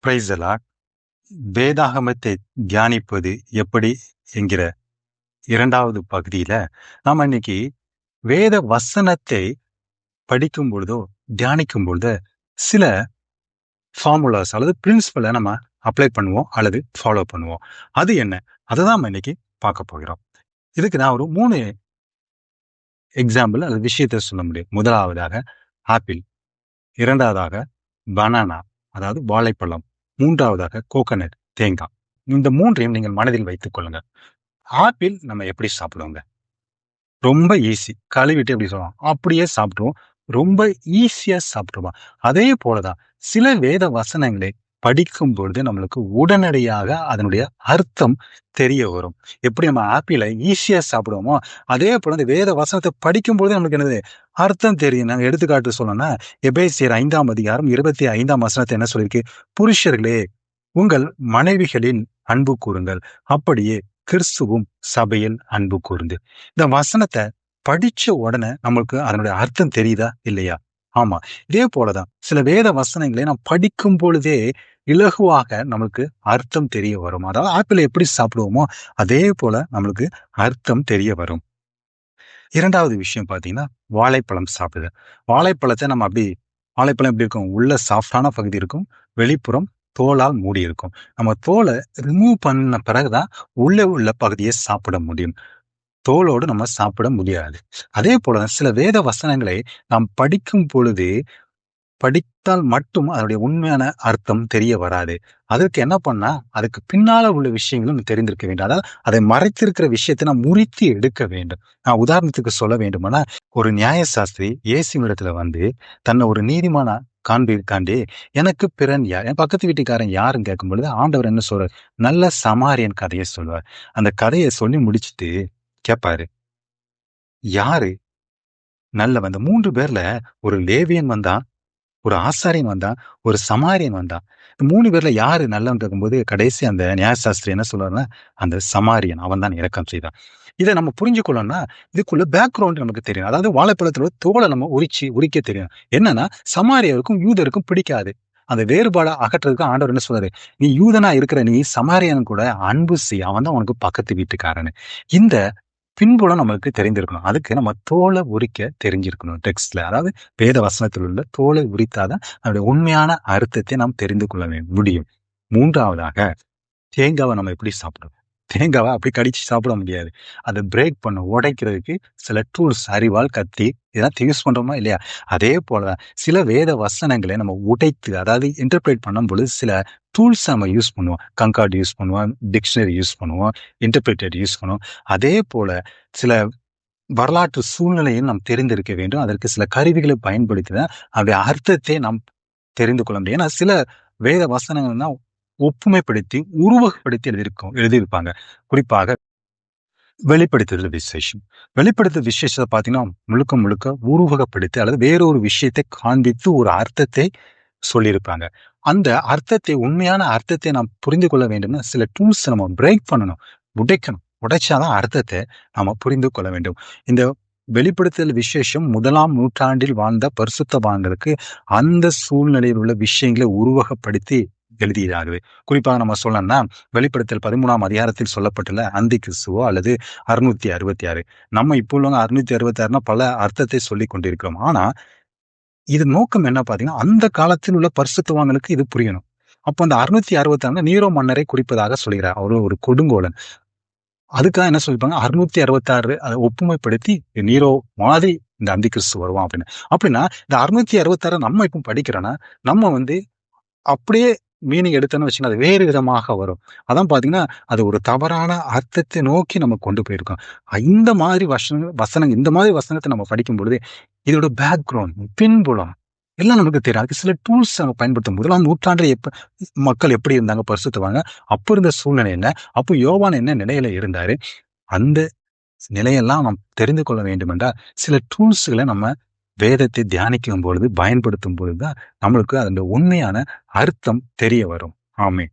Praise the Lord. வேதாகமத்தை தியானிப்பது எப்படி என்கிற 2வது பகுதியில நாம இன்னைக்கு வேத வசனத்தை படிக்கும் பொழுதோ தியானிக்கும் பொழுது சில ஃபார்முலாஸ் அல்லது பிரின்சிபலை நம்ம அப்ளை பண்ணுவோம் அல்லது ஃபாலோ பண்ணுவோம். அது என்ன? அதை தான் நம்ம இன்னைக்கு பார்க்க போகிறோம். இதுக்கு நான் ஒரு 3 எக்ஸாம்பிள் அல்லது விஷயத்தை சொல்ல முடியும். முதலாவதாக ஆப்பிள், 2வதாக பனானா அதாவது வாழைப்பழம், 3வதாக கோகனட் தேங்காய். இந்த 3ஐயும் நீங்கள் மனதில் வைத்துக் கொள்ளுங்க. ஆப்பிள் நம்ம எப்படி சாப்பிடுவோங்க? ரொம்ப ஈஸி. கழுவிட்டு எப்படி சொல்லுவோம், அப்படியே சாப்பிடுவோம். ரொம்ப ஈஸியா சாப்பிடுவோம். அதே போலதான் சில வேத வசனங்களை படிக்கும் பொழுது நம்மளுக்கு உடனடியாக அதனுடைய அர்த்தம் தெரிய வரும். எப்படி நம்ம ஆப்பிளை ஈஸியா சாப்பிடுவோமோ அதே போல இந்த வேத வசனத்தை படிக்கும் பொழுது நம்மளுக்கு என்னது அர்த்தம் தெரியும். நாங்க எடுத்துக்காட்டு சொல்லணும்னா எபேசியர் 5ஆம் அதிகாரம் 25ஆம் வசனத்தை என்ன சொல்லியிருக்கு? புருஷர்களே உங்கள் மனைவிகளின் அன்பு கூறுங்கள், அப்படியே கிறிஸ்துவும் சபையில் அன்பு கூர்ந்து. இந்த வசனத்தை படிச்ச உடனே நம்மளுக்கு அதனுடைய அர்த்தம் தெரியுதா இல்லையா? ஆமா. இதே போலதான் சில வேத வசனங்களை நாம் படிக்கும் பொழுதே இலகுவாக நம்மளுக்கு அர்த்தம் தெரிய வரும். அதாவது ஆப்பிளை எப்படி சாப்பிடுவோமோ அதே போல நம்மளுக்கு அர்த்தம் தெரிய வரும். 2வது விஷயம் பாத்தீங்கன்னா வாழைப்பழம் சாப்பிடுது. வாழைப்பழத்தை நம்ம வாழைப்பழம் எப்படி இருக்கும்? உள்ள சாஃப்டான பகுதி இருக்கும், வெளிப்புறம் தோலால் மூடி இருக்கும். நம்ம தோலை ரிமூவ் பண்ண பிறகுதான் உள்ள பகுதியை சாப்பிட முடியும். தோலோடு நம்ம சாப்பிட முடியாது. அதே போல சில வேத வசனங்களை நாம் படிக்கும் பொழுது படித்தால் மட்டும் அதனுடைய உண்மையான அர்த்தம் தெரிய வராது. அதற்கு என்ன பண்ணா அதுக்கு பின்னால உள்ள விஷயங்களும் தெரிந்திருக்க வேண்டும். அதாவது அதை மறைத்திருக்கிற விஷயத்தை நாம் முறித்து எடுக்க வேண்டும். நான் உதாரணத்துக்கு சொல்ல வேண்டுமானா, ஒரு நியாயசாஸ்திரி இயேசுவிடத்துல வந்து தன்னை ஒரு நீதிமானா காண்பிக்காண்டி எனக்கு பிறன் யார், என் பக்கத்து வீட்டுக்காரன் யாருன்னு கேட்கும் பொழுது ஆண்டவர் என்ன சொல்றார்? நல்ல சமாரியன் கதையை சொல்வார். அந்த கதையை சொல்லி முடிச்சுட்டு கேட்பாரு, யாரு நல்லவன்? அந்த 3 பேர்ல ஒரு லேவியன் வந்தான், ஒரு ஆசாரியன் வந்தான், ஒரு சமாரியன் வந்தான். 3 பேர்ல யாரு நல்லவன் இருக்கும்போது கடைசி அந்த நியாயசாஸ்திரி என்ன சொல்றாருன்னா, அந்த சமாரியன் அவன் தான் இரக்கம் செய்தான். இதை நம்ம புரிஞ்சுக்கொள்ளணும்னா இதுக்குள்ள பேக்ரவுண்ட் நமக்கு தெரியும். அதாவது வாழைப்பழத்தோட தோலை நம்ம உரிக்க தெரியும். என்னன்னா சமாரியருக்கும் யூதருக்கும் பிடிக்காது. அந்த வேறுபாடை அகற்றுறதுக்கு ஆண்டவர் என்ன சொல்றாரு? நீ யூதனா இருக்கிற நீ சமாரியன் கூட அன்பு செய், அவன் தான் உனக்கு பக்கத்து வீட்டுக்காரன்னு. இந்த பின்புலம் நம்மளுக்கு தெரிந்திருக்கணும். அதுக்கு நம்ம தோலை உரிக்க தெரிஞ்சிருக்கணும். டெக்ஸ்ட்ல அதாவது வேத வசனத்தில் உள்ள தோலை உரித்தாதான் அதனுடைய உண்மையான அர்த்தத்தை நாம் தெரிந்து கொள்ள முடியும். 3வதாக தேங்காவை நம்ம எப்படி சாப்பிடுவோம்? தேங்காவை அப்படி கடிச்சு சாப்பிட முடியாது. அதை பிரேக் பண்ண உடைக்கிறதுக்கு சில டூல்ஸ், அரிவாள், கத்தி இதெல்லாம் யூஸ் பண்றோமா இல்லையா? அதே போலதான் சில வேத வசனங்களை நம்ம உடைத்து அதாவது இன்டர்பிரேட் பண்ணும் பொழுது சில டூல்ஸ் நம்ம யூஸ் பண்ணுவோம். கங்கார்ட் யூஸ் பண்ணுவோம், டிக்ஷனரி யூஸ் பண்ணுவோம், இன்டர்பிரேட்டர் யூஸ் பண்ணுவோம். அதே போல சில வரலாற்று சூழ்நிலையும் நாம் தெரிந்திருக்க வேண்டும். அதற்கு சில கருவிகளை பயன்படுத்திதான் அதனுடைய அர்த்தத்தை நாம் தெரிந்து கொள்ள முடியும். ஏன்னா சில வேத வசனங்கள்னா ஒப்புமைப்படுத்தி உருவகப்படுத்தி எழுதியிருப்பாங்க. குறிப்பாக வெளிப்படுத்துதல் விசேஷம். வெளிப்படுத்துதல் விசேஷத்தை பார்த்தீங்கன்னா முழுக்க உருவகப்படுத்தி அல்லது வேறொரு விஷயத்தை காண்பித்து ஒரு அர்த்தத்தை சொல்லியிருப்பாங்க. அந்த அர்த்தத்தை உண்மையான அர்த்தத்தை நாம் புரிந்து கொள்ள வேண்டும்னா சில டூல்ஸ் நம்ம பிரேக் பண்ணணும், உடைக்கணும். உடைச்சாதான் அர்த்தத்தை நாம புரிந்து கொள்ள வேண்டும். இந்த வெளிப்படுத்தல் விசேஷம் 1ஆம் நூற்றாண்டில் வாழ்ந்த பரிசுத்தவான்களுக்கு அந்த சூழ்நிலையில் உள்ள விஷயங்களை உருவகப்படுத்தி எழுதியதாகவே. குறிப்பாக நம்ம சொல்லணும்னா வெளிப்படுத்தல் 13ஆம் அதிகாரத்தில் சொல்லப்பட்டுள்ள அந்தி கிறிஸ்துவோ அல்லது 666. நம்ம இப்போ உள்ளவங்க 666 பல அர்த்தத்தை சொல்லி கொண்டிருக்கிறோம். ஆனா இது நோக்கம் என்ன பாத்தீங்கன்னா அந்த காலத்தில் உள்ள பரிசுத்தவான்களுக்கு இது புரியணும். அப்போ அந்த 666 நீரோ மன்னரை குறிப்பதாக சொல்கிறார். அவரு ஒரு கொடுங்கோலன். அதுக்காக என்ன சொல்லிப்பாங்க? 666 அதை ஒப்புமைப்படுத்தி நீரோ மாதிரி இந்த அந்தி கிறிஸ்து வருவான் அப்படின்னு. அப்படின்னா இந்த 666 நம்ம இப்போ படிக்கிறோன்னா நம்ம அப்படியே மீனிங் எடுத்தோன்னு வச்சுன்னா அது வேறு விதமாக வரும். அதான் பாத்தீங்கன்னா அது ஒரு தவறான அர்த்தத்தை நோக்கி நம்ம கொண்டு போயிருக்கோம். இந்த மாதிரி வசனங்கள் இந்த மாதிரி வசனத்தை நம்ம படிக்கும் பொழுது இதோட பேக்ரவுண்ட், பின்புலம் எல்லாம் நமக்கு தெரியும். அதுக்கு சில டூல்ஸ் நம்ம பயன்படுத்தும். 1ஆம் நூற்றாண்டில் மக்கள் எப்படி இருந்தாங்க பரிசுத்தவாங்க, அப்போ இருந்த சூழ்நிலை என்ன, அப்போ யோவான் என்ன நிலையில இருந்தாரு, அந்த நிலையெல்லாம் நாம் தெரிந்து கொள்ள வேண்டும் என்றால் சில டூல்ஸ்களை நம்ம வேதத்தை தியானிக்கும் பொழுது பயன்படுத்தும் பொழுதுதான் நம்மளுக்கு அதோட உண்மையான அர்த்தம் தெரிய வரும். ஆமென்.